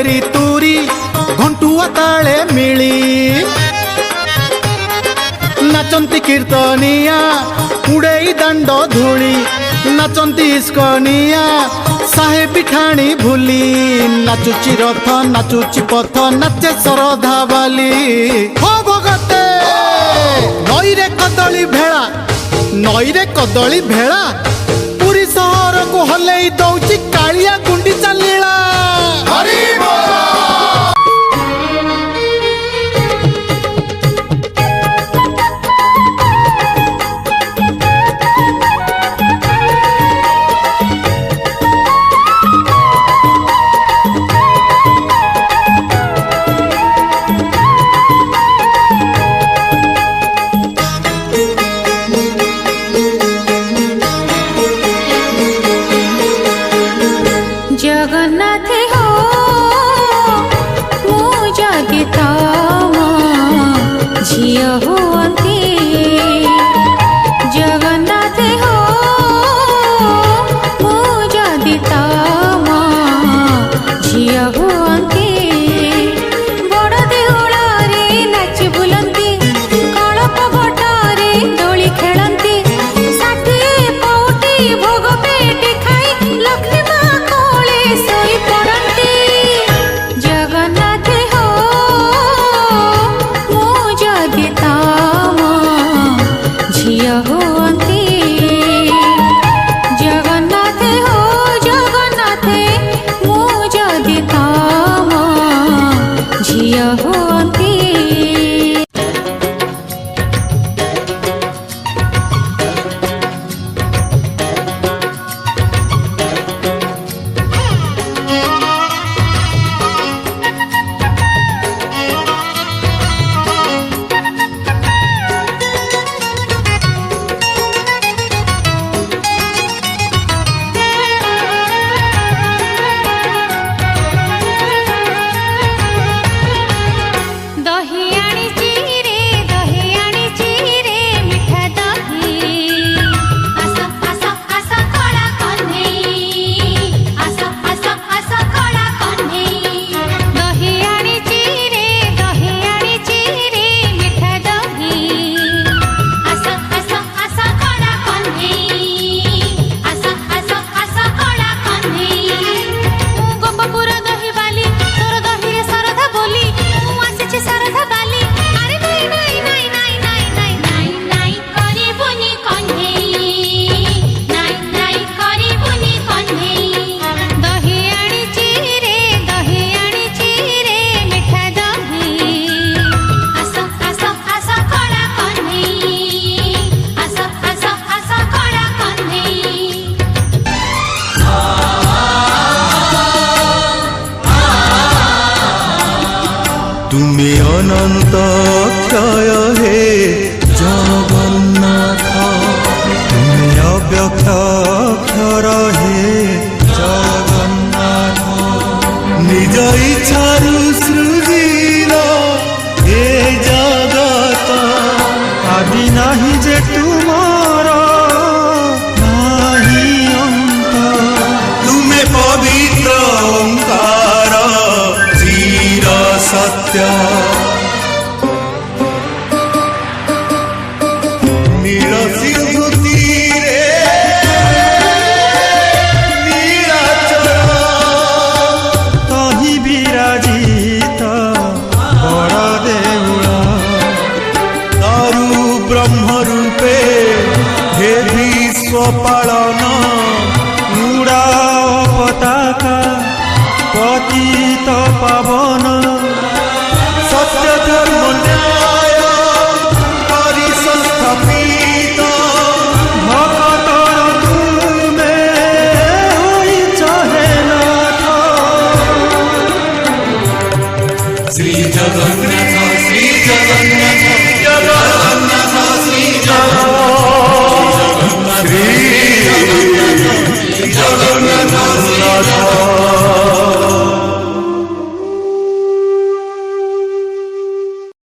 तेरी तूरी घंटुआ ताले मिली नाचंती कीर्तनिया उड़ेई दंड धूली नाचंती इस्कनिया साहे पिठाणी भूली नाचुची रथ नाचुची पथ नाचे सरधा बाली हो भगते नईरे कदली भेड़ा पुरी सहर को हलई दौची कालिया गुंडी चलीला जगन्नाथ हो मो जदि तम झिय हुअन्ति जगन्नाथ हो मो जदि तम झिय हुअन्ति बड़ देउଳରେ नाचि बुलन्ति कळप भटरे दोଳି खेलन्ति षाठिए पौटी भोग पेटे खाई लक्ष्मी माँ कोले सोई पड़न्ति जगन्नाथ हो मो जदि तम झिय हुअन्ति जगन्नाथ हो जगन्नाथ मो जदि तम झिय हुअन्ति दही आनिची रे मिठा दही आस आस आस कड़ा कन्हई आस आस आस कड़ा कन्हई दही आनिची रे मिठा दही आस आस आस कड़ा कन्हई आस आस आस कड़ा कन्हई गोपपुर दही बाली तोर दही रे सरधा बोली मु आसीछि सरधा बाली अरे नाई नाई नाई नाई नाई नाई नाई नाई करिबुनी कन्हई नाई करिबुनी कन्हई दही आनिची रे मिठा दही आस आस आस कड़ा कन्हई आस आस आस कड़ा कन्हई तुम्हें अनंत क्षय हे जगन्नाथ तुम्हें अव्यक्त अक्षर हे जगन्नाथ निज इच्छारु सृजिल हे जगत आदि नाही जे तुमर नाही अंत तुम्हें पवित्र ओंकार चिर सत्य नील सिंधु तीरे नीलाचल तहि विराजित बड़ देउळ तारु ब्रह्म रूपे हे विश्व पालन उड़ा पताका पतित पावन सत्य धर्म न्याय करि संस्थापित भक्तर तुमे होइछ हे नाथ श्री जगन्नाथ जगन्नाथ श्री जगन्नाथ